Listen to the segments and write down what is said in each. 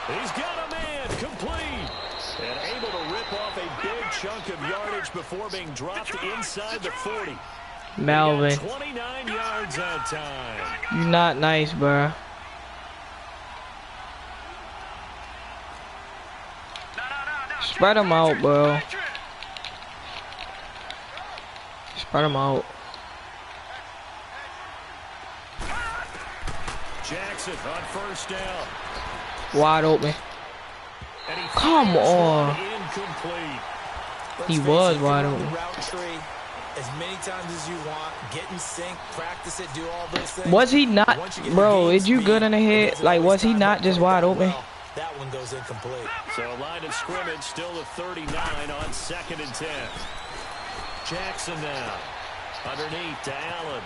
He's got a man complete. And able to rip off a big chunk of yardage before being dropped inside the 40. Melvin. 29 yards that time. You're not nice, bro. Spread them out, bro. Spread them out. Jackson on first down. Wide open. Come on. He was wide open. As many times as you want, get in sync, practice it, do all those things. Was he not, bro? Is you good in the head? Like, was he not just wide open? That one goes incomplete. So line of scrimmage still a 39 on 2nd and 10. Jackson now underneath to Allen.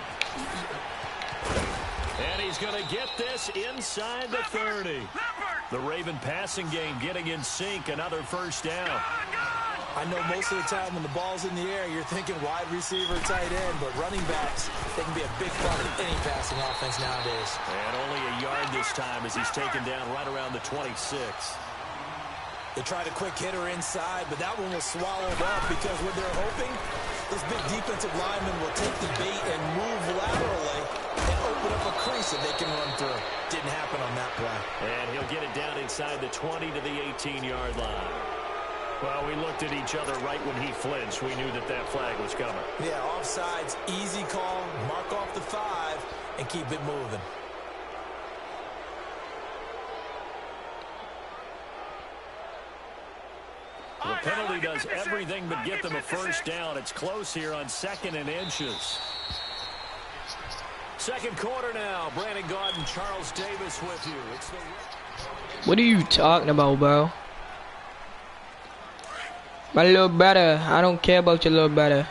And he's going to get this inside the 30. The Raven passing game getting in sync, another first down. I know most of the time when the ball's in the air, you're thinking wide receiver, tight end, but running backs, they can be a big part of any passing offense nowadays. And only a yard this time as he's taken down right around the 26. They tried a quick hitter inside, but that one was swallowed up because what they're hoping, this big defensive lineman will take the bait and move laterally and open up a crease that they can run through. Didn't happen on that play. And he'll get it down inside the 20 to the 18-yard line. Well, we looked at each other right when he flinched. We knew that that flag was coming. Yeah, offsides, easy call, mark off the 5, and keep it moving. The penalty does everything but get them a first down. It's close here on 2nd and inches. Second quarter now. Brandon Gaudin, Charles Davis with you. What are you talking about, bro? My little brother. I don't care about your little brother.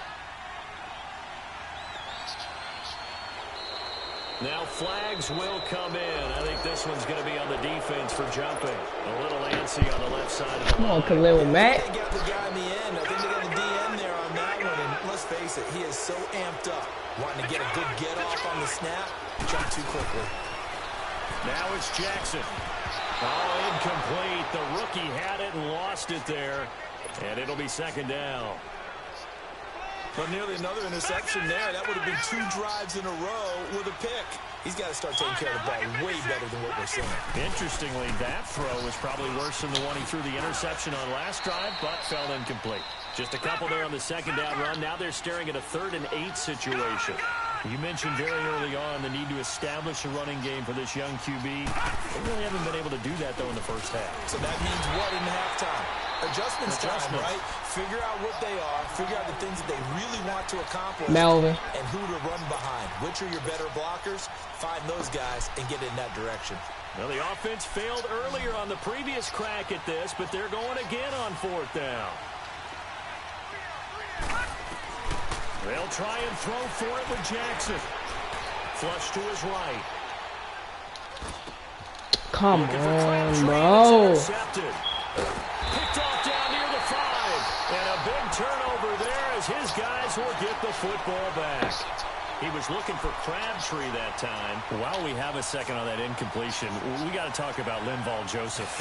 Now flags will come in. I think this one's going to be on the defense for jumping. A little antsy on the left side of the Come on, Khalil Mack. They got the guy in the end. I think they got the DN there on that one. And let's face it, he is so amped up. Wanting to get a good get off on the snap. Jump too quickly. Now it's Jackson. Oh, incomplete. The rookie had it and lost it there. And it'll be 2nd down. But nearly another interception there. That would have been 2 drives in a row with a pick. He's got to start taking care of the ball way better than what we're seeing. Interestingly, that throw was probably worse than the one he threw the interception on last drive, but fell incomplete. Just a couple there on the 2nd down run. Now they're staring at a 3rd and 8 situation. You mentioned very early on the need to establish a running game for this young QB. They really haven't been able to do that, though, in the first half. So that means what in halftime? Adjustments time, right? Figure out what they are. Figure out the things that they really want to accomplish. Melvin. And who to run behind. Which are your better blockers? Find those guys and get in that direction. Well, the offense failed earlier on the previous crack at this, but they're going again on 4th down. They'll try and throw for it with Jackson. Flush to his right. Come on, bro. Picked off down near the 5. And a big turnover there as his guys will get the football back. He was looking for Crabtree that time. While we have a second on that incompletion, we got to talk about Linval Joseph.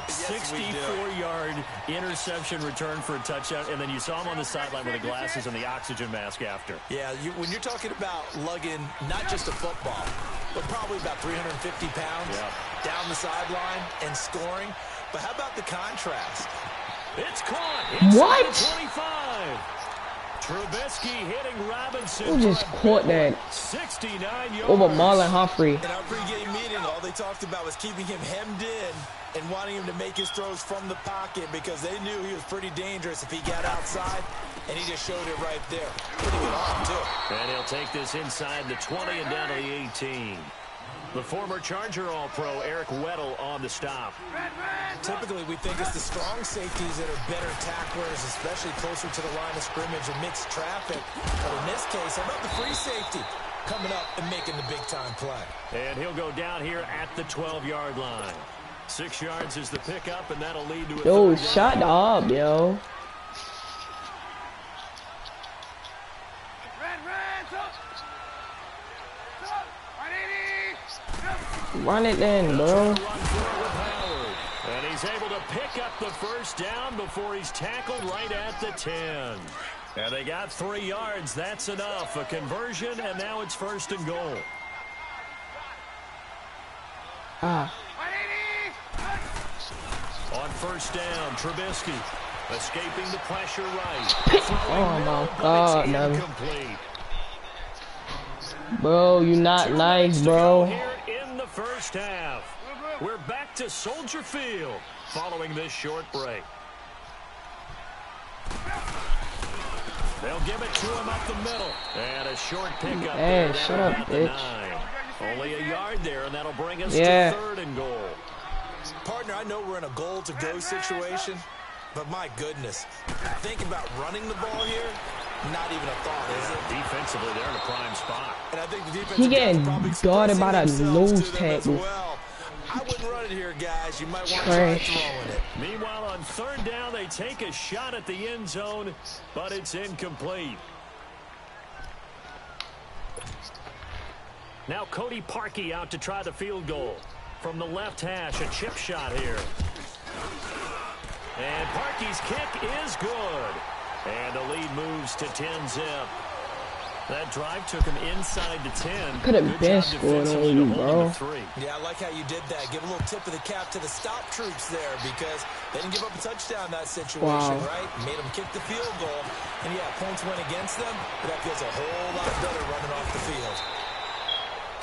64-yard interception return for a touchdown, and then you saw him on the sideline with the glasses and the oxygen mask after. Yeah, when you're talking about lugging not just a football, but probably about 350 pounds down the sideline and scoring. But how about the contrast? It's caught. What? 25. Trubisky hitting Robinson. Who just caught that 69 yards over Marlon Humphrey? In our pregame meeting, all they talked about was keeping him hemmed in and wanting him to make his throws from the pocket because they knew he was pretty dangerous if he got outside, and he just showed it right there. Pretty good arm, too. And he'll take this inside the 20 and down to the 18. The former Charger All-Pro Eric Weddle on the stop. Typically, we think it's the strong safeties that are better tacklers, especially closer to the line of scrimmage and mixed traffic. But in this case, how about the free safety coming up and making the big-time play? And he'll go down here at the 12-yard line. 6 yards is the pickup, and that'll lead to a Yo, shut up, yo. Run it then, bro. And He's able to pick up the first down before he's tackled right at the 10. And they got 3 yards. That's enough. A conversion, and now it's 1st and goal. On 1st down, Trubisky escaping the pressure right. Oh my God, man. Bro, you not nice, bro. Here in the first half. We're back to Soldier Field following this short break. They'll give it to him up the middle. And a short pickup. Hey, shut up, bitch. Only a yard there, and that'll bring us to 3rd and goal. Partner, I know we're in a goal-to-go situation, but my goodness, think about running the ball here. Not even a thought, is it? Defensively, they're in a prime spot. And I think the defense he getting guarded by that nose tackle. Well. I wouldn't run it here, guys. You might want to try Trash. throwing it. Meanwhile, on 3rd down, they take a shot at the end zone, but it's incomplete. Now Cody Parkey out to try the field goal. From the left hash, a chip shot here. And Parkey's kick is good. And the lead moves to 10-zip. That drive took him inside the 10. Could have been scored on you, bro. Yeah, I like how you did that. Give a little tip of the cap to the stop troops there because they didn't give up a touchdown in that situation, right? Made them kick the field goal. And yeah, points went against them, but that feels a whole lot better running off the field.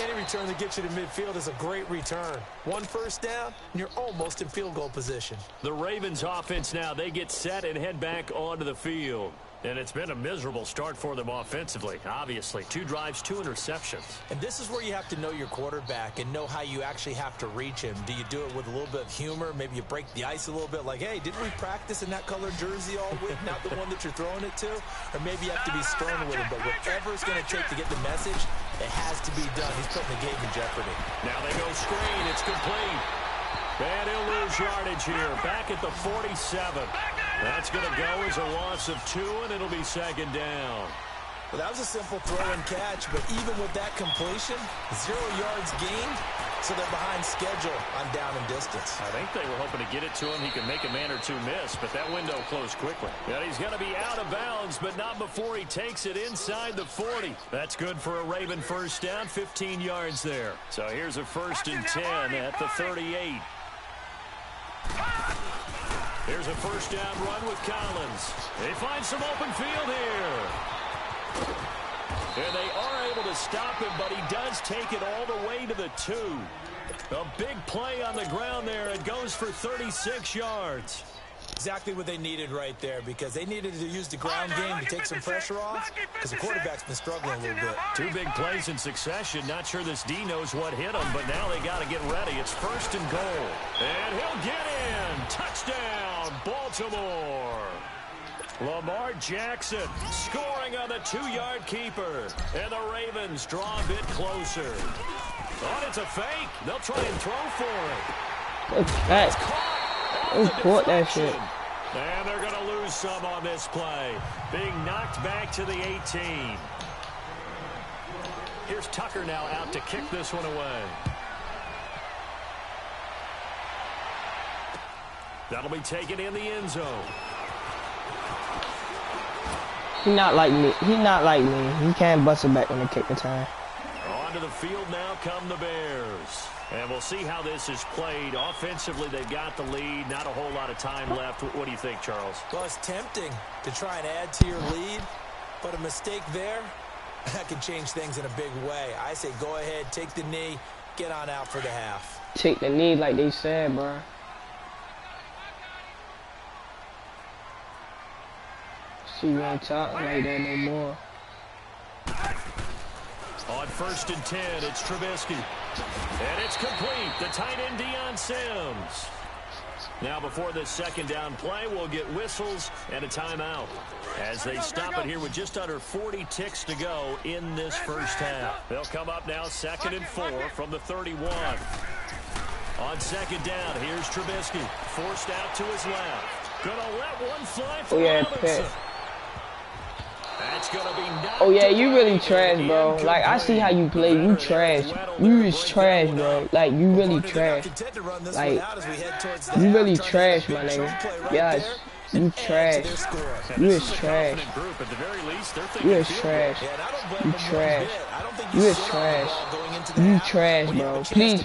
Any return that gets you to midfield is a great return. 1 first down, and you're almost in field goal position. The Ravens offense now, they get set and head back onto the field. And it's been a miserable start for them offensively, obviously. 2 drives, 2 interceptions. And this is where you have to know your quarterback and know how you actually have to reach him. Do you do it with a little bit of humor? Maybe you break the ice a little bit like, hey, didn't we practice in that colored jersey all week, not the one that you're throwing it to? Or maybe you have to be stern with him. But whatever it's going to take to get the message, it has to be done. He's putting the game in jeopardy. Now they go screen. It's complete. And he'll lose yardage here. Back at the 47. That's going to go as a loss of 2, and it'll be 2nd down. Well, that was a simple throw and catch, but even with that completion, 0 yards gained, so they're behind schedule on down and distance. I think they were hoping to get it to him. He could make a man or 2 miss, but that window closed quickly. And he's going to be out of bounds, but not before he takes it inside the 40. That's good for a Raven first down, 15 yards there. So here's a 1st and 10 at the 38. Here's a first down run with Collins. They find some open field here. And they are able to stop him, but he does take it all the way to the 2. A big play on the ground there. It goes for 36 yards. Exactly what they needed right there because they needed to use the ground game to take some pressure off because the quarterback's been struggling a little bit. 2 big plays in succession. Not sure this D knows what hit him, but now they got to get ready. It's 1st and goal. And he'll get in. Touchdown, Baltimore. Lamar Jackson scoring on the 2-yard keeper. And the Ravens draw a bit closer. Oh, it's a fake. They'll try and throw for it. That's who caught that shit? And they're going to lose some on this play. Being knocked back to the 18. Here's Tucker now out to kick this one away. That'll be taken in the end zone. He not like me. He not like me. He can't bust it back when they kick the time. Onto the field now come the Bears. And we'll see how this is played. Offensively, they've got the lead. Not a whole lot of time left. What do you think, Charles? Well, it's tempting to try and add to your lead, but a mistake there, that can change things in a big way. I say go ahead, take the knee, get on out for the half. Take the knee like they said, bro. See, you ain't talking like that no more. On 1st and 10, it's Trubisky. And it's complete. The tight end, Deion Sims. Now before this 2nd down play, we'll get whistles and a timeout as they stop it here with just under 40 ticks to go in this first half. They'll come up now 2nd and 4 from the 31. On 2nd down, here's Trubisky. Forced out to his left. Gonna let one fly for Robinson. And That's gonna be Oh yeah, you really trash, bro. Like I see how you play. You trash. You is trash, bro. Like you really trash. Like you really trash, my nigga. Yes, you trash. You is trash. You is trash. You trash. You is trash. You trash, bro. Please,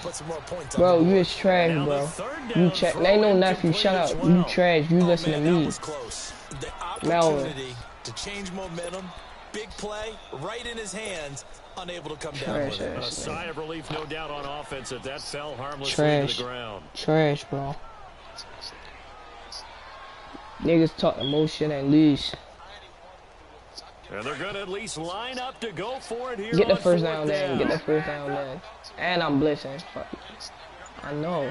bro. You is trash, bro. You trash. Ain't no nephew. Shut up. You trash. You listen to me. Melvin. To change momentum, big play, right in his hands, unable to come Trash down with it. A sigh of relief, no doubt, on offense if that fell harmlessly Trash. to the ground. Trash, bro. Niggas talk emotion and lose. And they're going to at least line up to go for it here. Get the on first fourth down then. Get the first down then. And I'm blitzing. Fuck. I know.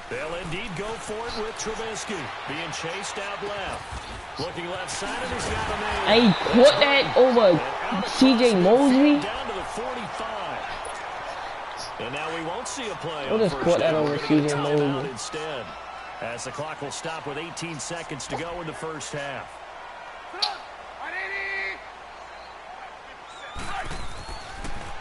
They'll indeed go for it with Trubisky being chased out left. Looking left side, and he's got a man. I caught that over CJ Mosley. Down to the 45. And now we won't see a play. We'll just caught that over CJ Mosley. Instead, as the clock will stop with 18 seconds to go in the first half.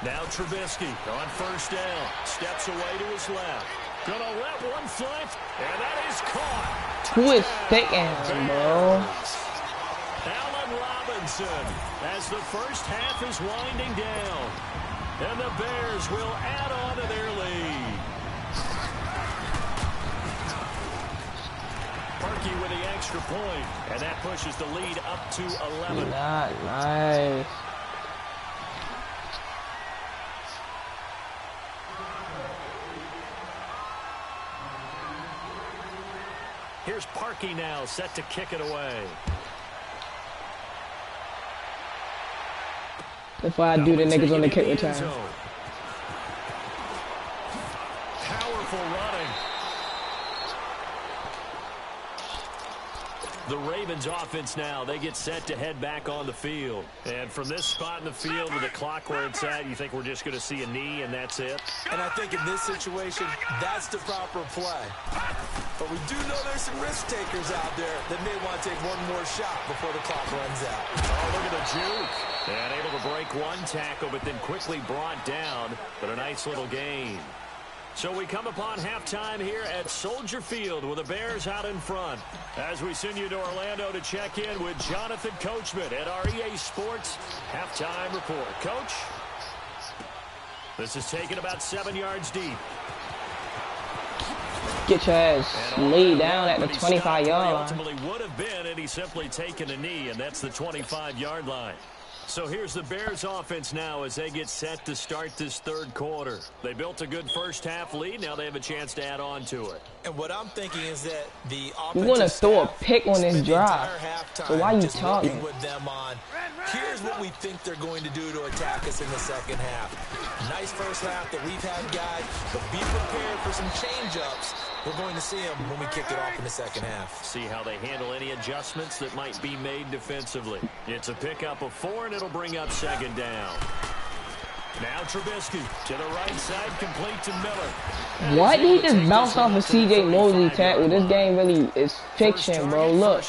Now Trubisky on first down. Steps away to his left. Gonna let one slip, and that is caught. Who is sticking him, bro? Allen Robinson, as the first half is winding down. And the Bears will add on to their lead. Parkey with the extra point, and that pushes the lead up to 11. Not nice. Here's Parkey now, set to kick it away. That's why I do the niggas on the kick return. Powerful running. The Ravens offense now, they get set to head back on the field. And from this spot in the field with the clock where it's at, you think we're just going to see a knee and that's it? And I think in this situation, that's the proper play. But we do know there's some risk takers out there that may want to take one more shot before the clock runs out. Oh, look at the juke. And able to break one tackle, but then quickly brought down. But a nice little gain. So we come upon halftime here at Soldier Field with the Bears out in front. As we send you to Orlando to check in with Jonathan Coachman at our EA Sports Halftime Report. Coach, this is taken about 7 yards deep. Get your ass laid down at the 25-yard line. Ultimately would have been, and he's simply taken a knee, and that's the 25-yard line. So here's the Bears offense now as they get set to start this third quarter. They built a good first half lead. Now they have a chance to add on to it. And what I'm thinking is that the offensive You want to throw a pick on this drive. So why are you talking? With them on, here's what we think they're going to do to attack us in the second half. Nice first half that we've had, guys, but be prepared for some change-ups. We're going to see them when we kick it off in the second half. See how they handle any adjustments that might be made defensively. It's a pickup of 4, and it'll bring up second down. Now Trubisky to the right side, complete to Miller. What? He just bounced off of CJ Mosley tackle. This game really is fiction, bro. Look,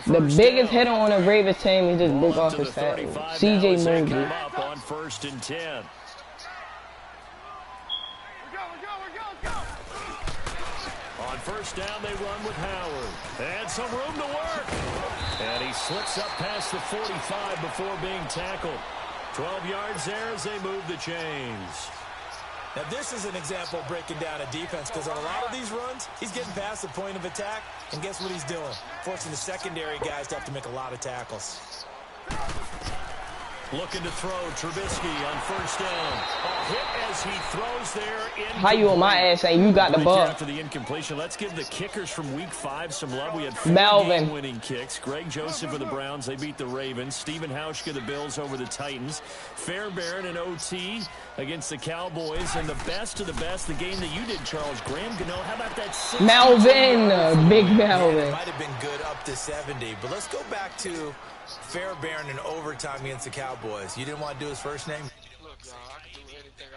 the biggest hitter on the Ravens team, he just broke off his tackle. CJ Mosley. Up on 1st and 10. On first down, they run with Howard. And some room to work. And he slips up past the 45 before being tackled. 12 yards there as they move the chains. Now, this is an example of breaking down a defense because on a lot of these runs, he's getting past the point of attack, and guess what he's doing? Forcing the secondary guys to have to make a lot of tackles. Looking to throw, Trubisky on first down. A hit as he throws there. How you on my ass saying you got the ball? After the incompletion, let's give the kickers from Week 5 some love. We had 4 Melvin. game-winning kicks. Greg Joseph of the Browns, they beat the Ravens. Stephen Hauschka, the Bills, over the Titans. Fairbairn and OT against the Cowboys. And the best of the best, the game that you did, Charles Graham. Gano, how about that? Melvin, big Melvin. Yeah, it might have been good up to 70, but let's go back to Fairbairn in overtime against the Cowboys. You didn't want to do his first name? Look, y'all, I can do anything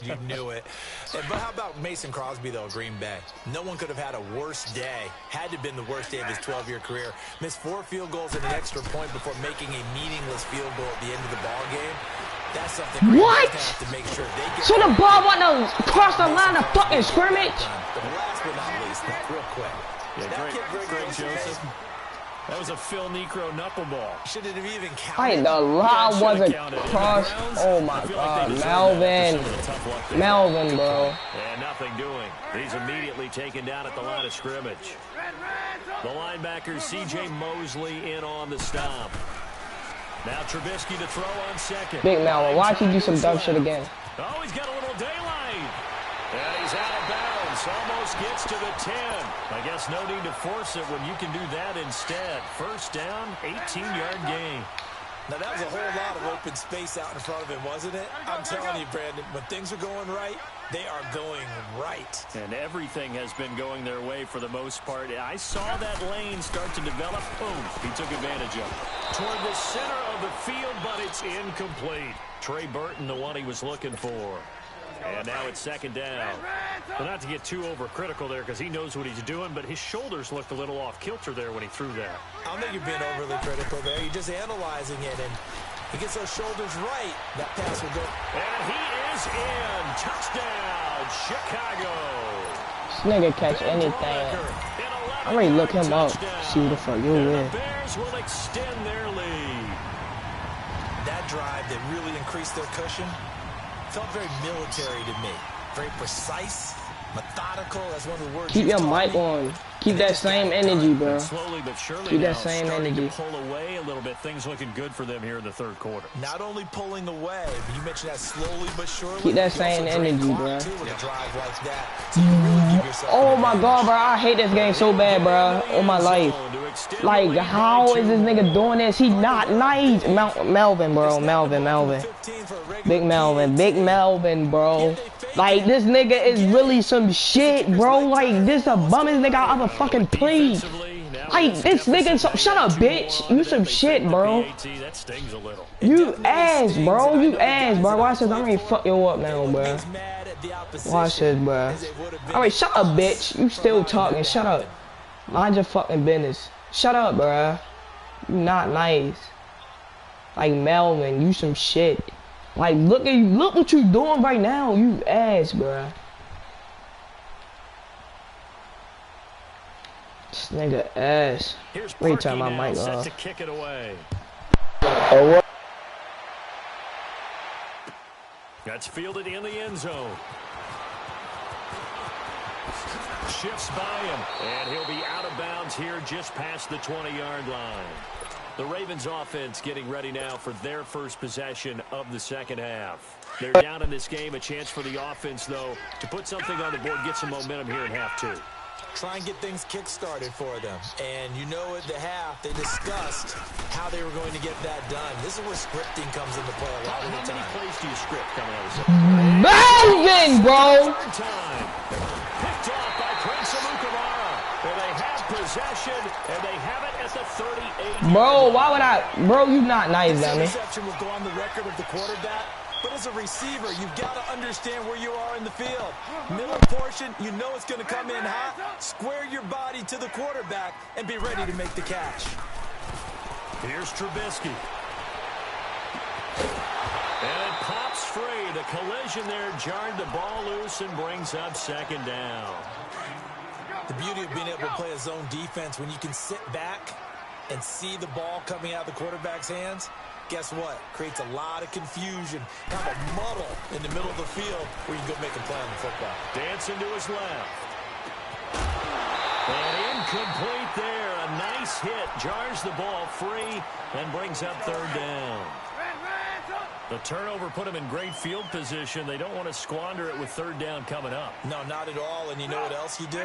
You knew it. But how about Mason Crosby, though, Green Bay? No one could have had a worse day. Had to have been the worst day of his 12-year career. Missed 4 field goals and an extra point before making a meaningless field goal at the end of the ball game. That's something Green Bay's gonna have to make sure they get. So the ball went across the line of fucking scrimmage. But last but not least, real quick. Yeah, Greg Joseph. That was a Phil Necro knuckleball. Should it have even counted? Hey, the line wasn't crossed. Oh my God, Melvin. Melvin, bro. And nothing doing. He's immediately taken down at the line of scrimmage. The linebacker, C.J. Mosley, in on the stop. Now Trubisky to throw on second. Big Melvin, watch you do some dumb shit again. Oh, he's got a little daylight. And he's out of bounds. Almost gets to the 10. I guess no need to force it when you can do that instead. First down, 18-yard gain. Now, that was a whole lot of open space out in front of him, wasn't it? I'm telling you, Brandon, when things are going right, they are going right. And everything has been going their way for the most part. I saw that lane start to develop. Boom, he took advantage of it. Toward the center of the field, but it's incomplete. Trey Burton, the one he was looking for. And now it's second down. Well, not to get too overcritical there because he knows what he's doing, but his shoulders looked a little off kilter there when he threw that. I don't think you're being overly critical there. You're just analyzing it, and he gets those shoulders right. That pass will go. And he is in. Touchdown, Chicago. This nigga catch anything. I'm ready to look him up. See who the fuck you in. The Bears will extend their lead. That drive that really increased their cushion felt very military to me. Very precise, methodical. That's one of the words. Keep your mic on. Keep that same energy, bro. Slowly but surely Keep that same energy. Pull away a little bit. Things looking good for them here in the third quarter. Not only pulling away, but you mentioned that slowly but surely. Keep that same energy, bro. Drive like that. So you really give yourself oh my God, bro! I hate this game so bad, bro. All my life. Like, how is this nigga doing this? He not nice. Melvin, bro. Melvin. Big Melvin, bro. Like, this nigga is really some shit, bro. Like, this the bummest nigga I ever fucking played. Like, this nigga, shut up, bitch. You some shit, bro. You ass, bro. You ass, bro. Watch this. I'm ready to fuck you up now, bro. Watch this, bro. Alright, shut up, bitch. You still talking. Shut up. Mind your fucking business. Shut up, bruh. You not nice. Like, Melvin, you some shit. Like, look what you doing right now. You ass, bruh. This nigga ass. Wait, turn my mic off. To kick it away. Oh, what? That's fielded in the end zone. Shifts by him, and he'll be out of bounds here just past the 20-yard line. The Ravens offense getting ready now for their first possession of the second half. They're down in this game. A chance for the offense, though, to put something on the board, get some momentum here in half two. Try and get things kick-started for them. And you know at the half, they discussed how they were going to get that done. This is where scripting comes into play a lot of the time. How many plays do you script coming out of this? Melvin, bro! Picked off by Prince Amukamara. And they have possession, and they have it at the 38. Bro, why would I? Bro, you not nice, dummy. This interception will go on the record of the quarterback. But as a receiver, you've got to understand where you are in the field. Middle portion, you know it's going to come in hot. Square your body to the quarterback and be ready to make the catch. Here's Trubisky. And it pops free. The collision there jarred the ball loose and brings up second down. The beauty of being able to play a zone defense when you can sit back and see the ball coming out of the quarterback's hands. Guess what? Creates a lot of confusion, kind of a muddle in the middle of the field where you can go make a play on the football. Dancing to his left. And incomplete there. A nice hit. Jars the ball free and brings up third down. The turnover put him in great field position. They don't want to squander it with third down coming up. No, not at all. And you know what else you do?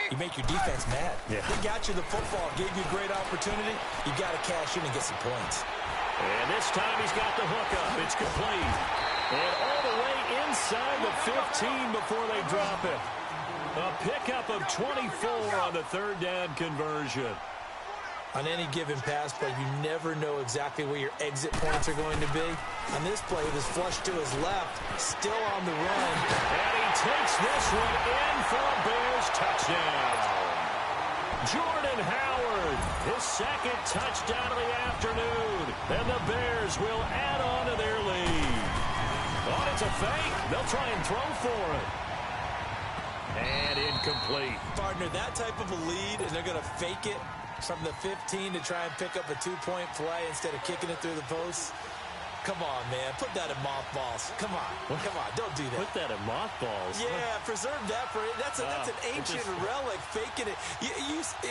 You make your defense mad. Yeah. They got you the football, gave you a great opportunity. You got to cash in and get some points. And this time he's got the hookup. It's complete. And all the way inside the 15 before they drop it. A pickup of 24 on the third down conversion. On any given pass play, you never know exactly where your exit points are going to be. On this play, it was flushed to his left, still on the run. And he takes this one in for a Bears touchdown. Jordan Howard, his second touchdown of the afternoon. And the Bears will add on to their lead. Oh, it's a fake. They'll try and throw for it. And incomplete. Partner, that type of a lead, and they're going to fake it from the 15 to try and pick up a 2-point play instead of kicking it through the posts. Come on, man. Put that in mothballs. Come on. Come on. Don't do that. Put that in mothballs? Yeah, preserve that for it. That's an ancient relic, faking it.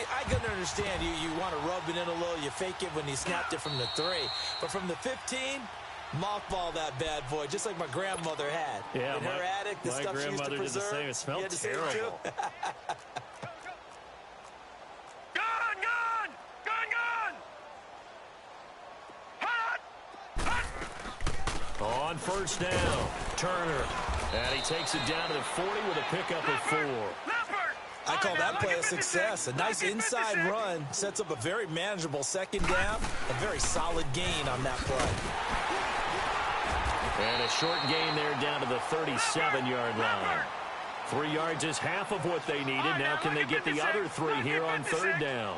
I can understand you want to rub it in a little. You fake it when you snapped it from the 3. But from the 15, mothball that bad boy, just like my grandmother had. Yeah, in her attic, the stuff she used to preserve. Did the same. It smelled terrible. On first down, Turner. And he takes it down to the 40 with a pickup of 4. I call that play a success. A nice inside run sets up a very manageable second down. A very solid gain on that play. And a short gain there down to the 37-yard line. 3 yards is half of what they needed. Now can they get the other 3 here on third down?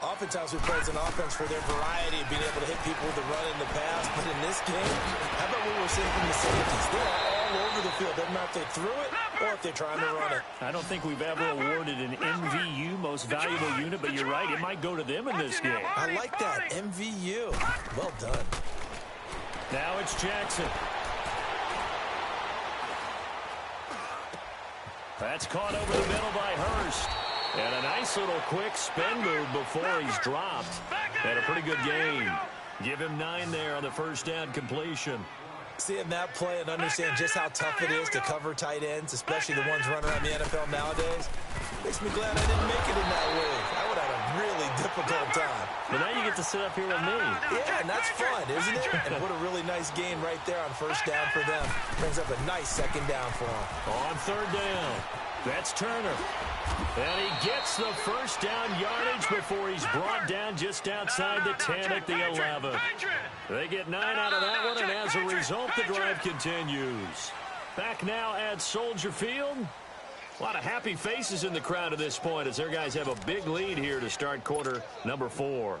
Oftentimes we praise an offense for their variety of being able to hit people with the run and the pass. But in this game, how about what we're seeing from the safeties? They're all over the field. Doesn't matter if they threw it or if they're trying to run it. I don't think we've ever awarded an MVU, most valuable unit, but you're right. It might go to them in this game. I like that. MVU. Well done. Now it's Jackson. That's caught over the middle by Hurst. And a nice little quick spin move before he's dropped. And a pretty good game. Give him 9 there on the first down completion. Seeing that play and understand just how tough it is to cover tight ends, especially the ones running around the NFL nowadays, makes me glad I didn't make it in that league. I would have had a really difficult time. But now you get to sit up here with me. Yeah, and that's fun, isn't it? And what a really nice game right there on first down for them. Brings up a nice second down for them. On third down, that's Turner. And he gets the first down yardage before he's brought down just outside the 10 at the 11. They get 9 out of that one, and as a result, the drive continues. Back now at Soldier Field. A lot of happy faces in the crowd at this point as their guys have a big lead here to start quarter number 4.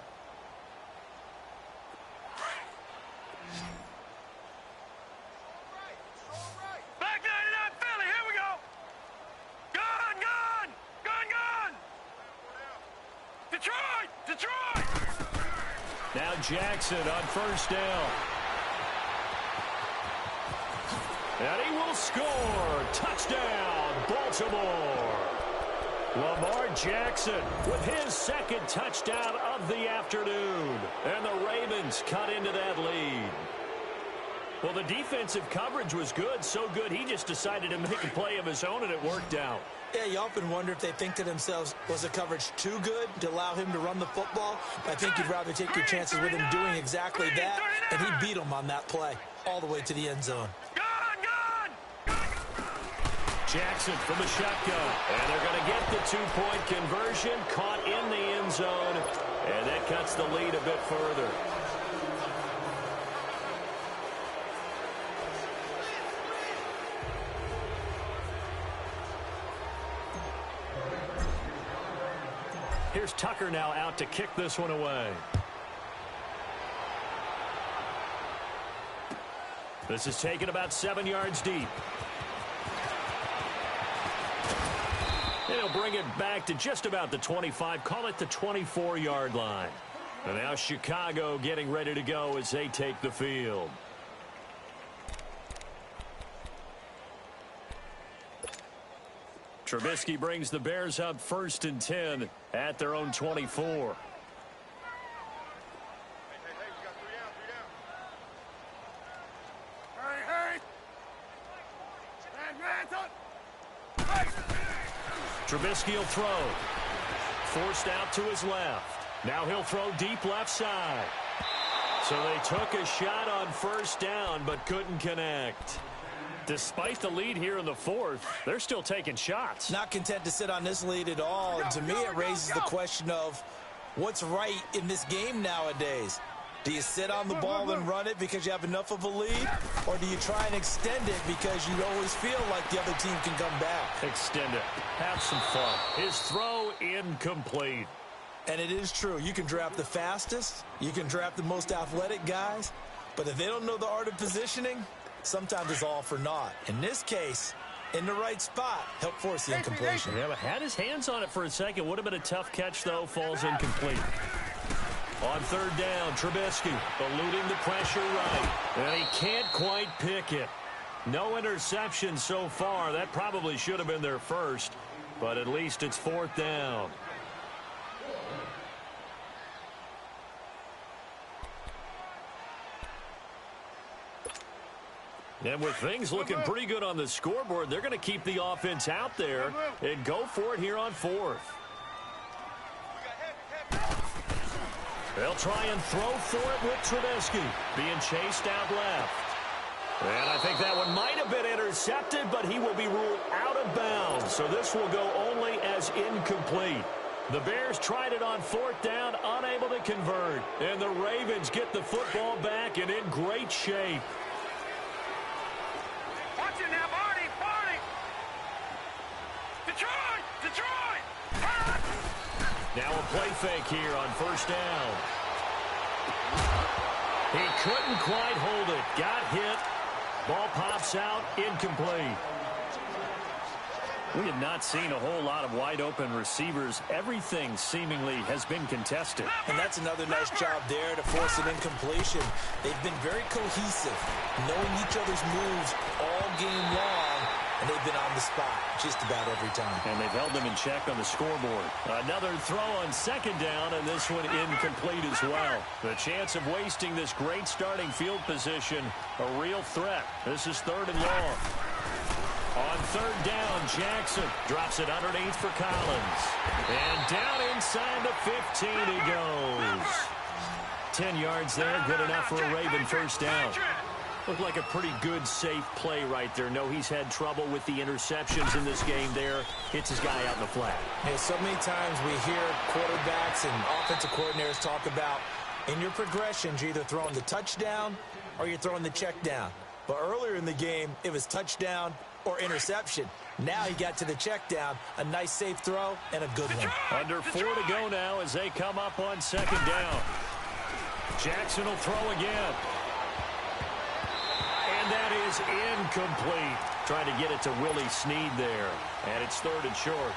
Now Jackson on first down. And he will score. Touchdown, Baltimore. Lamar Jackson with his second touchdown of the afternoon. And the Ravens cut into that lead. Well, the defensive coverage was good, so good he just decided to make a play of his own, and it worked out. Yeah, you often wonder if they think to themselves, was the coverage too good to allow him to run the football? I think you'd rather take your chances with him doing exactly that, and he beat him on that play all the way to the end zone. Jackson from the shotgun, and they're going to get the 2-point conversion, caught in the end zone, and that cuts the lead a bit further. Here's Tucker now out to kick this one away. This is taken about 7 yards deep. And he'll bring it back to just about the 25, call it the 24-yard line. And now Chicago getting ready to go as they take the field. Trubisky brings the Bears up 1st and 10 at their own 24. Trubisky will throw. Forced out to his left. Now he'll throw deep left side. So they took a shot on first down but couldn't connect. Despite the lead here in the 4th, they're still taking shots. Not content to sit on this lead at all. And to me, it raises the question of, What's right in this game nowadays? Do you sit on the ball and run it because you have enough of a lead? Or do you try and extend it because you always feel like the other team can come back? Extend it. Have some fun. His throw incomplete. And it is true. You can draft the fastest. You can draft the most athletic guys. But if they don't know the art of positioning, sometimes it's all for naught. In this case, in the right spot, help force the incompletion. Yeah, but had his hands on it for a second. Would have been a tough catch, though. Falls incomplete. On third down, Trubisky eluding the pressure right. And he can't quite pick it. No interception so far. That probably should have been their first. But at least it's fourth down. And with things looking pretty good on the scoreboard, they're going to keep the offense out there and go for it here on fourth. They'll try and throw for it with Trubisky, being chased out left. And I think that one might have been intercepted, but he will be ruled out of bounds. So this will go only as incomplete. The Bears tried it on fourth down, unable to convert. And the Ravens get the football back and in great shape. Watch it now, Barney! Detroit! Now a play fake here on first down. He couldn't quite hold it. Got hit. Ball pops out. Incomplete. We have not seen a whole lot of wide-open receivers. Everything seemingly has been contested. And that's another nice job there to force an incompletion. They've been very cohesive, knowing each other's moves all game long, and they've been on the spot just about every time. And they've held them in check on the scoreboard. Another throw on second down, and this one incomplete as well. The chance of wasting this great starting field position, a real threat. This is third and long. On third down, Jackson drops it underneath for Collins. And down inside the 15 he goes. 10 yards there, good enough for a Raven first down. Looked like a pretty good, safe play right there. No, he's had trouble with the interceptions in this game there. Hits his guy out in the flat. Hey, so many times we hear quarterbacks and offensive coordinators talk about in your progressions, you're either throwing the touchdown or you're throwing the check down. But earlier in the game, it was touchdown or interception. Now he got to the check down, a nice safe throw, and a good one. Under 4 to go now as they come up on second down. Jackson will throw again. And that is incomplete. Trying to get it to Willie Snead there. And it's third and short.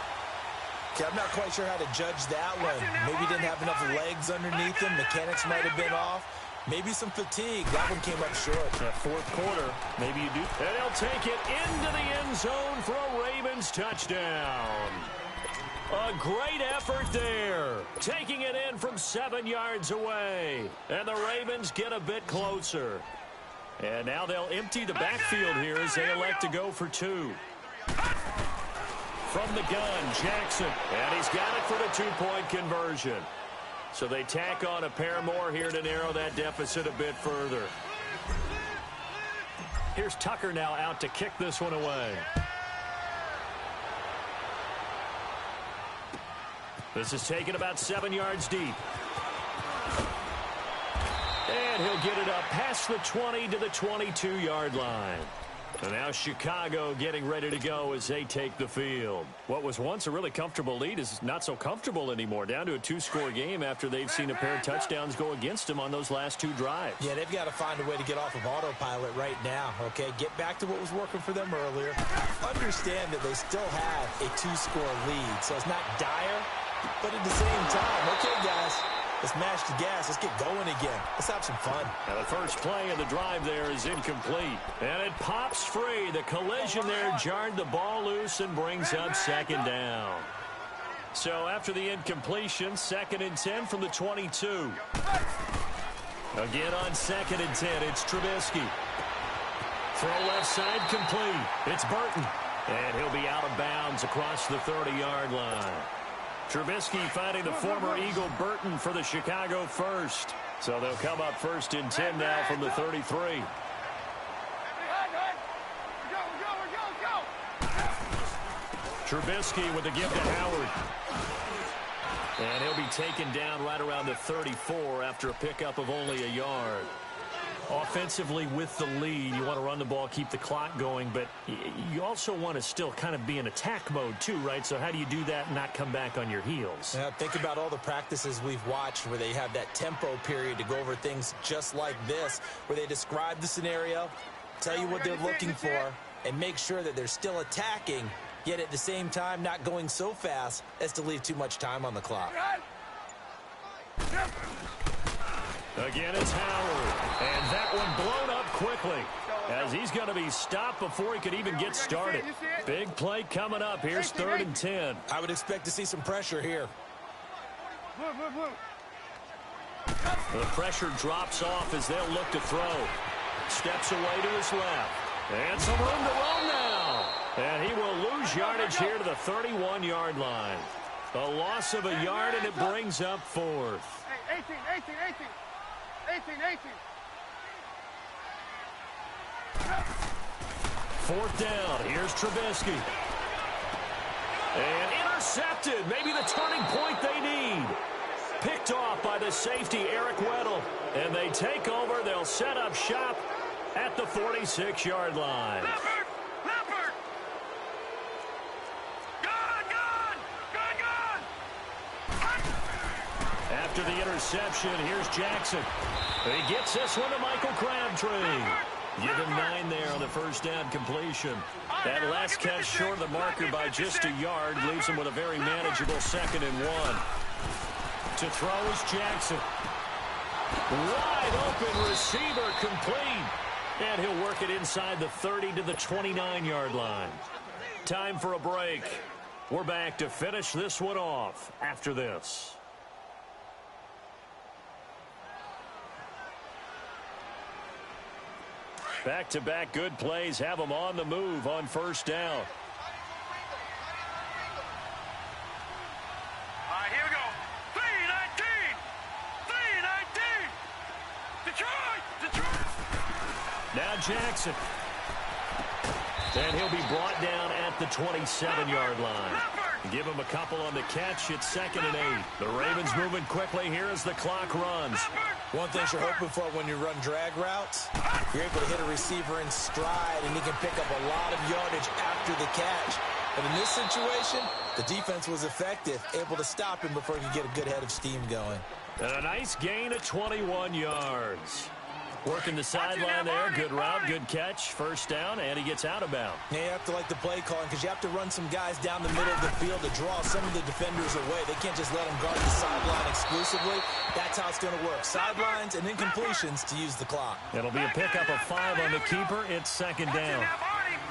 Okay, I'm not quite sure how to judge that one. Maybe he didn't have enough legs underneath him. Mechanics might have been off. Maybe some fatigue. That one came up short. Fourth quarter, maybe you do. And they'll take it into the end zone for a Ravens touchdown. A great effort there. Taking it in from 7 yards away. And the Ravens get a bit closer. And now they'll empty the backfield here as they elect to go for 2. From the gun, Jackson. And he's got it for the two-point conversion. So they tack on a pair more here to narrow that deficit a bit further. Here's Tucker now out to kick this one away. This is taken about 7 yards deep. And he'll get it up past the 20 to the 22-yard line. And now Chicago getting ready to go as they take the field. What was once a really comfortable lead is not so comfortable anymore. Down to a 2-score game after they've seen a pair of touchdowns go against them on those last 2 drives. Yeah, they've got to find a way to get off of autopilot right now, okay? Get back to what was working for them earlier. Understand that they still have a 2-score lead, so it's not dire, but at the same time, okay, guys, let's mash the gas. Let's get going again. Let's have some fun. Now the first play of the drive there is incomplete. And it pops free. The collision there jarred the ball loose and brings up second down. So after the incompletion, 2nd and 10 from the 22. Again on 2nd and 10, it's Trubisky. Throw left side complete. It's Burton. And he'll be out of bounds across the 30-yard line. Trubisky finding the former Eagle Burton for the Chicago first. So they'll come up 1st and 10 now from the 33. Trubisky with the give to Howard. And he'll be taken down right around the 34 after a pickup of only a yard. Offensively with the lead, you want to run the ball, keep the clock going, but you also want to still kind of be in attack mode too, right? So how do you do that and not come back on your heels? Yeah, think about all the practices we've watched where they have that tempo period to go over things just like this, where they describe the scenario, tell you what they're looking for, and make sure that they're still attacking, yet at the same time not going so fast as to leave too much time on the clock. Again, it's Howard. And that one blown up quickly as he's going to be stopped before he could even get started. Big play coming up. Here's 3rd and 10. I would expect to see some pressure here. The pressure drops off as they'll look to throw. Steps away to his left. And some room to roam now. And he will lose yardage here to the 31-yard line. A loss of a yard, and it brings up 4th. 18. 4th down. Here's Trubisky. And intercepted. Maybe the turning point they need. Picked off by the safety, Eric Weddle. And they take over. They'll set up shop at the 46-yard line. Leopard! Gone! After the interception, here's Jackson. He gets this one to Michael Crabtree. Give him 9 there on the first down completion. That last catch short of the marker by just a yard leaves him with a very manageable 2nd and 1. To throw is Jackson. Wide open receiver complete. And he'll work it inside the 30 to the 29-yard line. Time for a break. We're back to finish this one off after this. Back-to-back good plays have them on the move on first down. All right, here we go. 3-19. Detroit. Now Jackson. And he'll be brought down at the 27-yard line. Give him a couple on the catch. It's 2nd and 8. The Ravens moving quickly here as the clock runs. One thing you're hoping for when you run drag routes, you're able to hit a receiver in stride, and he can pick up a lot of yardage after the catch. But in this situation, the defense was effective, able to stop him before he could get a good head of steam going. And a nice gain of 21 yards. Working the sideline there. Good route, good catch. First down, and he gets out of bounds. Yeah, you have to like the play calling because you have to run some guys down the middle of the field to draw some of the defenders away. They can't just let them guard the sideline exclusively. That's how it's going to work. Sidelines and incompletions to use the clock. It'll be a pickup of 5 on the keeper. It's 2nd down.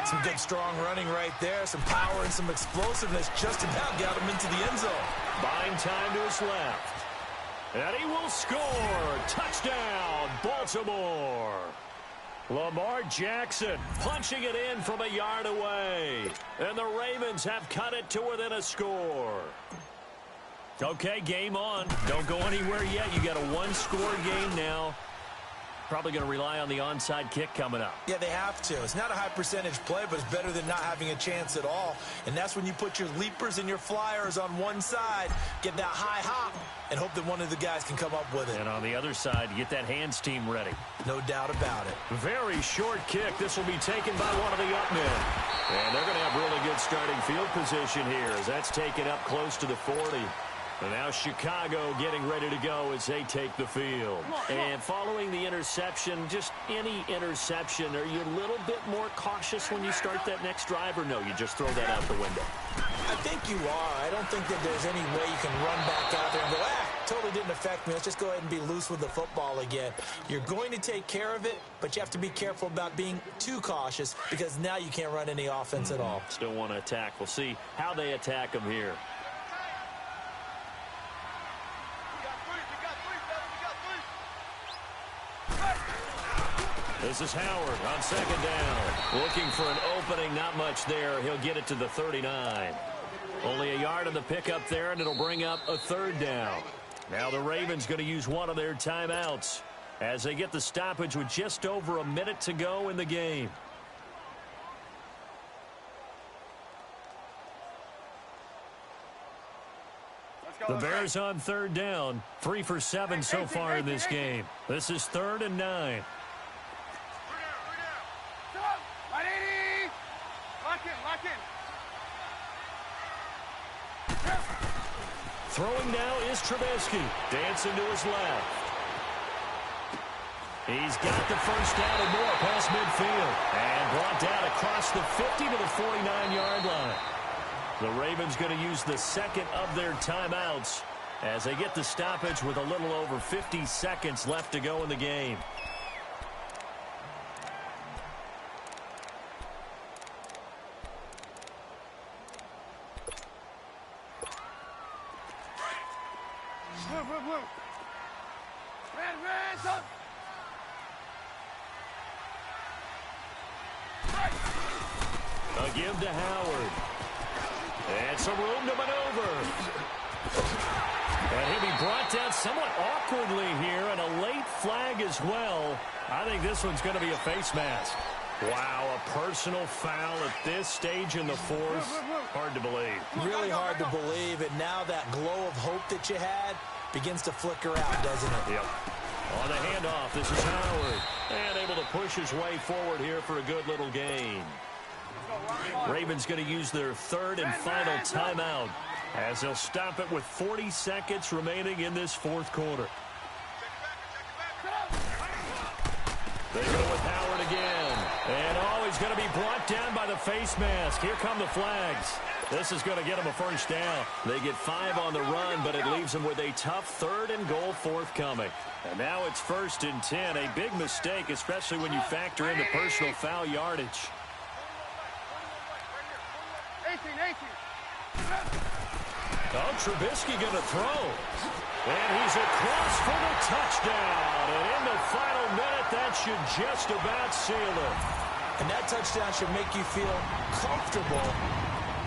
Some good strong running right there. Some power and some explosiveness just about got him into the end zone. Buying time to his left. And he will score. Touchdown, Baltimore. Lamar Jackson punching it in from a yard away. And the Ravens have cut it to within a score. Okay, game on. Don't go anywhere yet. You got a 1-score game now. Probably going to rely on the onside kick coming up. Yeah, they have to. It's not a high percentage play, but it's better than not having a chance at all. And that's when you put your leapers and your flyers on one side, get that high hop, and hope that one of the guys can come up with it. And on the other side, you get that hands team ready. No doubt about it. Very short kick. This will be taken by one of the up men. And they're going to have really good starting field position here as that's taken up close to the 40. And now Chicago getting ready to go as they take the field. And following the interception, just any interception, are you a little bit more cautious when you start that next drive, or no, you just throw that out the window? I think you are. I don't think that there's any way you can run back out there and go, totally didn't affect me. Let's just go ahead and be loose with the football again. You're going to take care of it, but you have to be careful about being too cautious because now you can't run any offense at all. Still want to attack. We'll see how they attack them here. This is Howard on 2nd down. Looking for an opening, not much there. He'll get it to the 39. Only a yard on the pickup there, and it'll bring up a 3rd down. Now the Ravens going to use one of their timeouts as they get the stoppage with just over a minute to go in the game. Let's The Bears on third down. 3 for 7 so far in this game. This is 3rd and 9. Throwing now is Trubisky. Dancing to his left. He's got the first down and more past midfield. And brought down across the 50 to the 49-yard line. The Ravens going to use the second of their timeouts as they get the stoppage with a little over 50 seconds left to go in the game. A give to Howard. And some room to maneuver. And he'll be brought down somewhat awkwardly here, and a late flag as well. I think this one's going to be a face mask. Wow, a personal foul at this stage in the fourth. Hard to believe. Really hard to believe, and now that glow of hope that you had begins to flicker out, doesn't it? Yep. On the handoff, this is Howard. And able to push his way forward here for a good little gain. Ravens going to use their third and final timeout as they'll stop it with 40 seconds remaining in this fourth quarter. They go with Howard again. And he's going to be brought down by the face mask. Here come the flags. This is going to get them a first down. They get 5 on the run, but it leaves them with a tough 3rd and goal forthcoming. And now it's 1st and 10. A big mistake, especially when you factor in the personal foul yardage. Oh, Trubisky going to throw. And he's across for the touchdown. And in the final minute, that should just about seal it. And that touchdown should make you feel comfortable.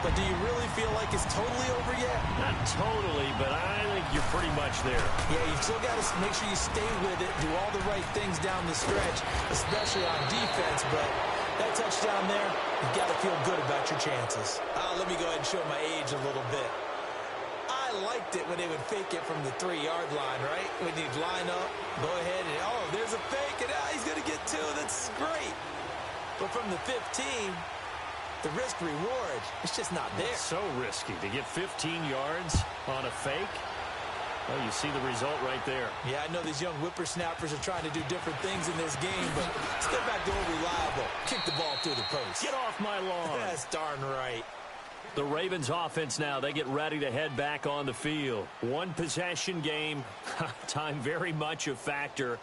But do you really feel like it's totally over yet? Not totally, but I think you're pretty much there. Yeah, you've still got to make sure you stay with it, do all the right things down the stretch, especially on defense. But that touchdown there, you've got to feel good about your chances. Let me go ahead and show my age a little bit. I liked it when they would fake it from the 3-yard line, right? When you'd line up, go ahead, and oh, there's a fake, and he's going to get 2. That's great. But from the 15, the risk-reward, it's just not there. It's so risky to get 15 yards on a fake. Well, you see the result right there. Yeah, I know these young whippersnappers are trying to do different things in this game, but let's get back to old reliable. Kick the ball through the post. Get off my lawn. That's darn right. The Ravens offense now, they get ready to head back on the field. 1 possession game, time very much a factor.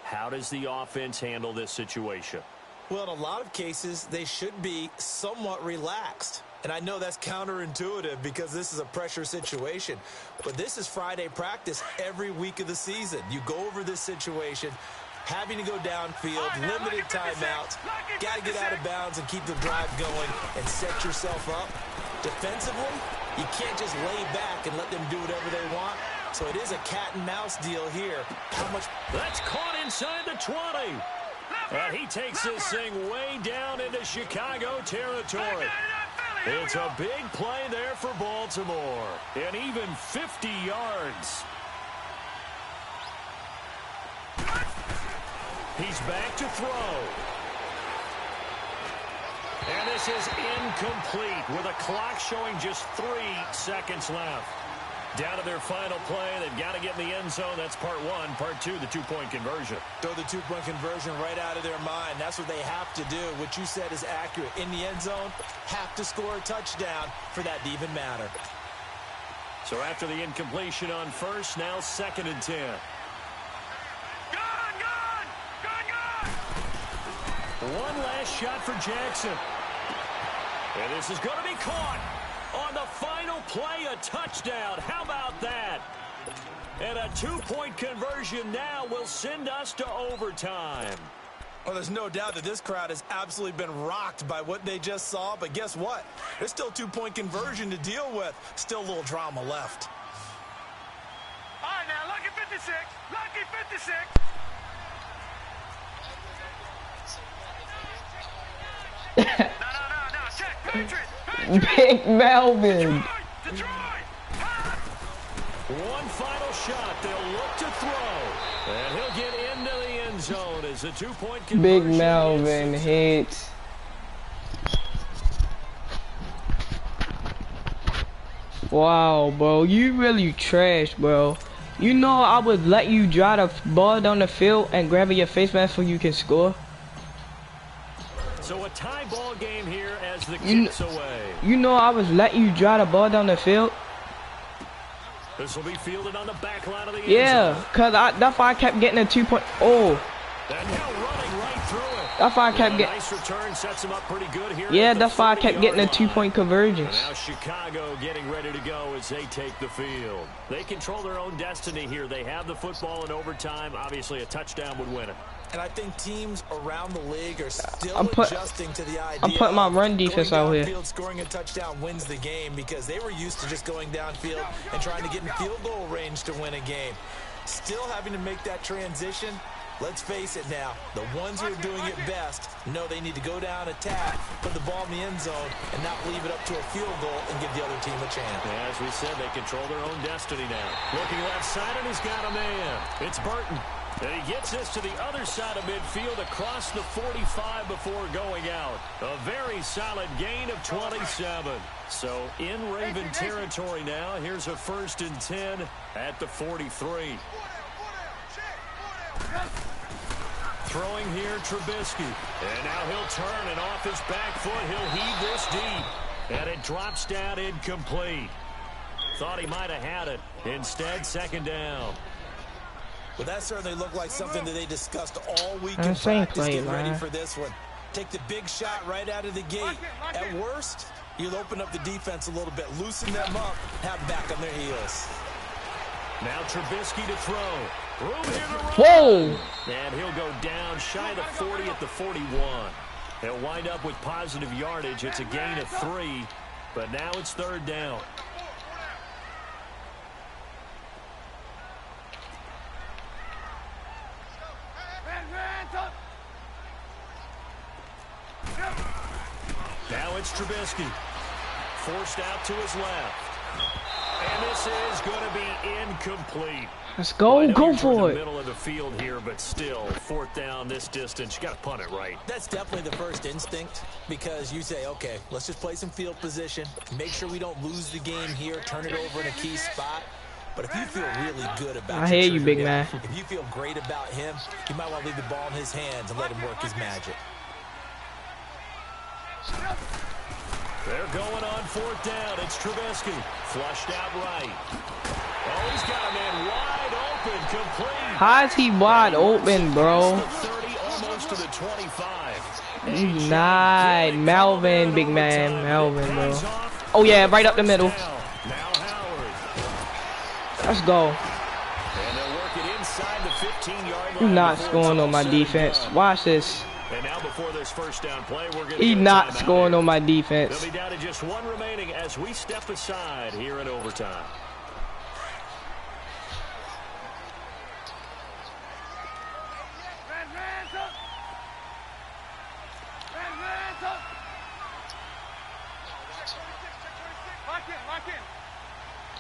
How does the offense handle this situation? Well, in a lot of cases, they should be somewhat relaxed. And I know that's counterintuitive because this is a pressure situation. But this is Friday practice every week of the season. You go over this situation, having to go downfield, limited timeouts, got to get out of bounds and keep the drive going and set yourself up. Defensively, you can't just lay back and let them do whatever they want. So it is a cat and mouse deal here. How much? That's caught inside the 20. And he takes this thing way down into Chicago territory. It's a big play there for Baltimore. And even 50 yards. He's back to throw. And this is incomplete with a clock showing just 3 seconds left. Down to their final play. They've got to get in the end zone. That's part 1. Part 2, the 2-point conversion. Throw the 2-point conversion right out of their mind. That's what they have to do. What you said is accurate. In the end zone, have to score a touchdown for that to even matter. So after the incompletion on first, now 2nd and 10. One last shot for Jackson. And this is going to be caught. On the final play, a touchdown. How about that? And a 2-point conversion now will send us to overtime. Well, there's no doubt that this crowd has absolutely been rocked by what they just saw. But guess what? There's still 2-point conversion to deal with. Still a little drama left. All right, now, lucky 56. Lucky 56. No. Check. Patriot. Big Melvin. Detroit. One final shot. They'll look to throw. And he'll get into the end zone as a two-point conversion. Big Melvin hits. Wow, bro. You really trash, bro. You know I would let you drive the ball down the field and grab your face mask so you can score. So a tie ball game here as the kick's away. You know I was letting you drive the ball down the field. This will be fielded on the back line of the end Yeah, cause that's why I kept getting a 2-point. Oh. And now running right through it. That's why I kept getting. Nice return sets him up pretty good here. Yeah, that's why I kept getting a 2-point convergence. And now Chicago getting ready to go as they take the field. They control their own destiny here. They have the football in overtime. Obviously, a touchdown would win it. And I think teams around the league are still adjusting to the idea. I'm putting my run defense out here. Scoring a touchdown wins the game because they were used to just going downfield and trying to get in field goal range to win a game. Still having to make that transition. Let's face it now, the ones who are doing it best know they need to go down, attack, put the ball in the end zone, and not leave it up to a field goal and give the other team a chance. As we said, they control their own destiny now. Looking left side, and he's got a man. It's Burton. And he gets this to the other side of midfield across the 45 before going out. A very solid gain of 27. So in Raven territory now. Here's a 1st and 10 at the 43. Throwing here, Trubisky. And now he'll turn, and off his back foot, he'll heave this deep. And it drops down incomplete. Thought he might have had it. Instead, 2nd down. Well, that certainly looked like something that they discussed all week in practice. Get ready for this one. Take the big shot right out of the gate. At worst, you'll open up the defense a little bit, loosen them up, have them back on their heels. Now Trubisky to throw. Room here to run. Whoa! And he'll go down shy of the 40 at the 41. He'll wind up with positive yardage. It's a gain of 3, but now it's 3rd down. Now it's Trubisky. Forced out to his left. And this is going to be incomplete. Let's go. Go for it. Middle of the field here, but still 4th down this distance. You got to punt it right. That's definitely the first instinct because you say, okay, let's just play some field position. Make sure we don't lose the game here. Turn it over in a key spot. But if you feel really good about I hear you, big man. If you feel great about him, you might want to leave the ball in his hands and let him work his magic. They're going on 4th down. It's Trubisky. Flushed out right. Oh, he's got a man wide open, complete. How is he wide open, bro? The 30, almost to the 25. Nice. Melvin, big man. Melvin, bro. Oh, yeah, right up the middle. Now Howard. Let's go. And they'll work it inside the 15-yard line. You're not scoring on my defense. Watch this. And now before this 1st down play, we're going to He's not scoring on my defense. They'll be down to just 1 remaining as we step aside here in overtime.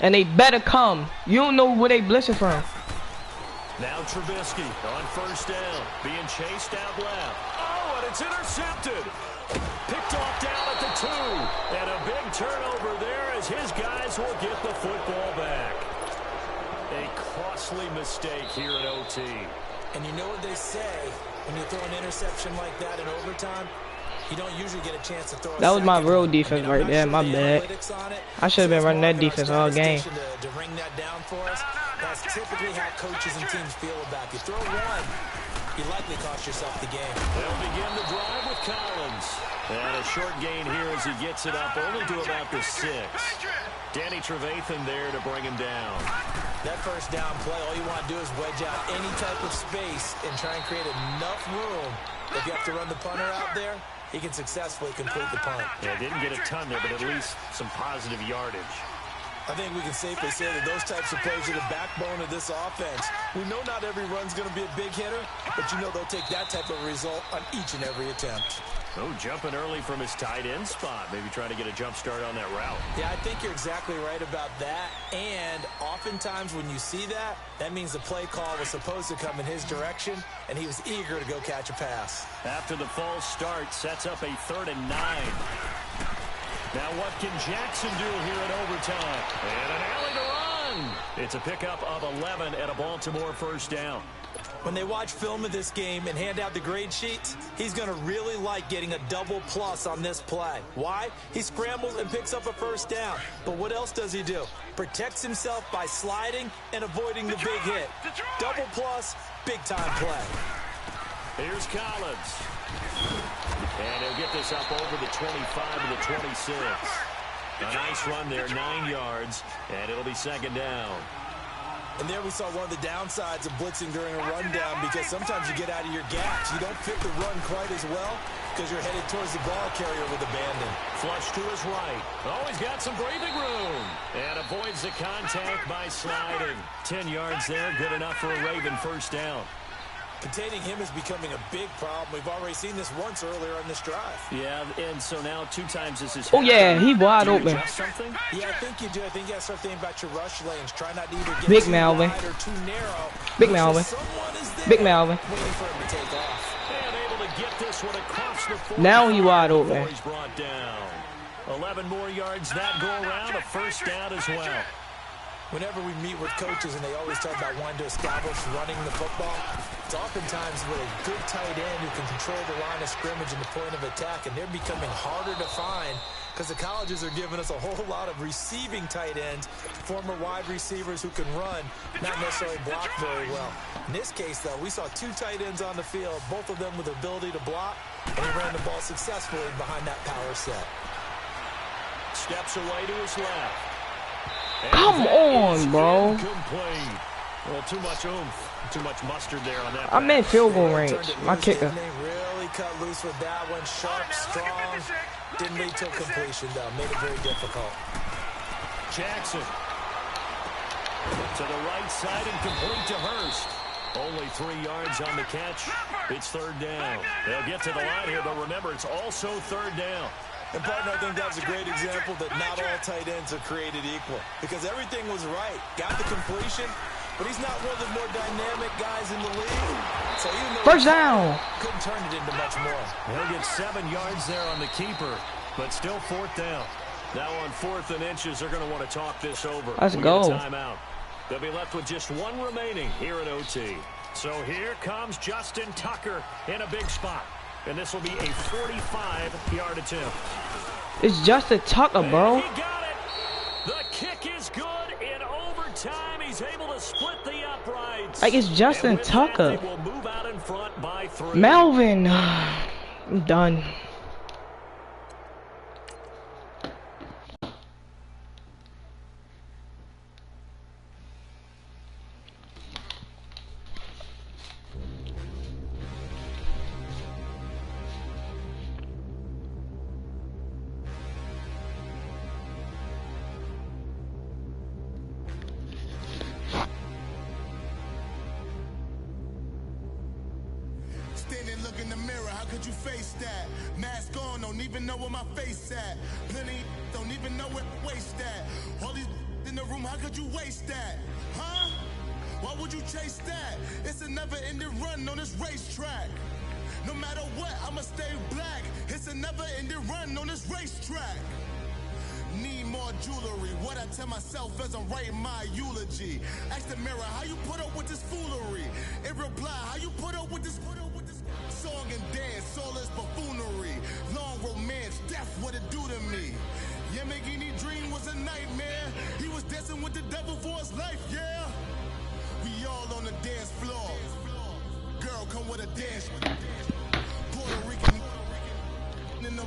And they better come. You don't know where they blitzing from. Now Trubisky on 1st down, being chased out left. Oh, and it's intercepted. Picked off down at the 2. And a big turnover there as his guys will get the football back. A costly mistake here in OT. And you know what they say, when you throw an interception like that in overtime, you don't usually get a chance to throw that was my real defense right there, my bad. I should have been running that defense all game. To ring that down for us, that's typically how coaches and teams feel about you. Throw one, you likely cost yourself the game. They'll begin the drive with Collins. And a short gain here as he gets it up only to about the 6. Danny Trevathan there to bring him down. That 1st down play, all you want to do is wedge out any type of space and try and create enough room. If you have to run the punter out there, he can successfully complete the punt. Yeah, didn't get a ton there, but at least some positive yardage. I think we can safely say that those types of plays are the backbone of this offense. We know not every run's going to be a big hitter, but you know they'll take that type of result on each and every attempt. Oh, jumping early from his tight end spot. Maybe trying to get a jump start on that route. Yeah, I think you're exactly right about that. And oftentimes when you see that, that means the play call was supposed to come in his direction, and he was eager to go catch a pass. After the false start, sets up a 3rd and 9. Now what can Jackson do here in overtime? And an alley to run. It's a pickup of 11 and a Baltimore first down. When they watch film of this game and hand out the grade sheets, he's going to really like getting a double plus on this play. Why? He scrambles and picks up a first down. But what else does he do? Protects himself by sliding and avoiding the big hit. Double plus, big-time play. Here's Collins. And he'll get this up over the 25 to the 26. A nice run there, 9 yards, and it'll be 2nd down. And there we saw one of the downsides of blitzing during a rundown, because sometimes you get out of your gaps. You don't fit the run quite as well because you're headed towards the ball carrier with abandon. Flush to his right. Oh, he's got some breathing room. And avoids the contact by sliding. 10 yards there, good enough for a Raven first down. Containing him is becoming a big problem. We've already seen this once earlier on this drive. Yeah, and so now 2 times this is. Oh, yeah, he wide open. Something? Yeah, I think you do. I think you got to start thinking about your rush lanes. Try not to either get Big too Melvin. wide or too narrow. Big Melvin. Big Melvin. Waiting for him to take off. And able to get this one across the 45. Now he wide open. He's brought down. 11 more yards that go around, a first down as well. Whenever we meet with coaches and they always talk about wanting to establish running the football, it's oftentimes with a good tight end who can control the line of scrimmage and the point of attack, and they're becoming harder to find because the colleges are giving us a whole lot of receiving tight ends, former wide receivers who can run, not necessarily block very well. In this case, though, we saw 2 tight ends on the field, both of them with the ability to block, and he ran the ball successfully behind that power set. Steps away to his left. Come on, bro. Incomplete. Well, too much oomph, too much mustard there on that. I'm in field goal range. My kicker. They really cut loose with that one. Sharp, strong. Didn't lead to a completion, though. Made it very difficult. Jackson. To the right side and complete to Hurst. Only 3 yards on the catch. It's 3rd down. They'll get to the line here, but remember, it's also 3rd down. And, partner, I think that's a great example that not all tight ends are created equal. Because everything was right. Got the completion, but he's not one of the more dynamic guys in the league. So even though first down, couldn't turn it into much more. He'll get 7 yards there on the keeper, but still 4th down. Now on 4th and inches, they're going to want to talk this over. Let's go. Timeout. They'll be left with just 1 remaining here at OT. So here comes Justin Tucker in a big spot. And this will be a 45-yard attempt. It's Justin Tucker, bro. And he got it. The kick is good. In overtime, he's able to split the uprights. Like, it's Justin Tucker. That, they will move out in front by 3. Melvin. I'm done. Look in the mirror, how could you face that? Mask on, don't even know where my face at. Plenty don't even know where to waste that. All these in the room, how could you waste that? Huh? Why would you chase that? It's a never-ending run on this racetrack. No matter what, I'ma stay black. It's a never-ending run on this racetrack. Need more jewelry. What I tell myself as I'm writing my eulogy. Ask the mirror, how you put up with this foolery? It reply, how you put up with this song and dance, all this buffoonery. Long romance, death, what it do to me? Yamagini dream was a nightmare. He was dancing with the devil for his life, yeah. We all on the dance floor. Girl, come with a dance. Puerto Rican in the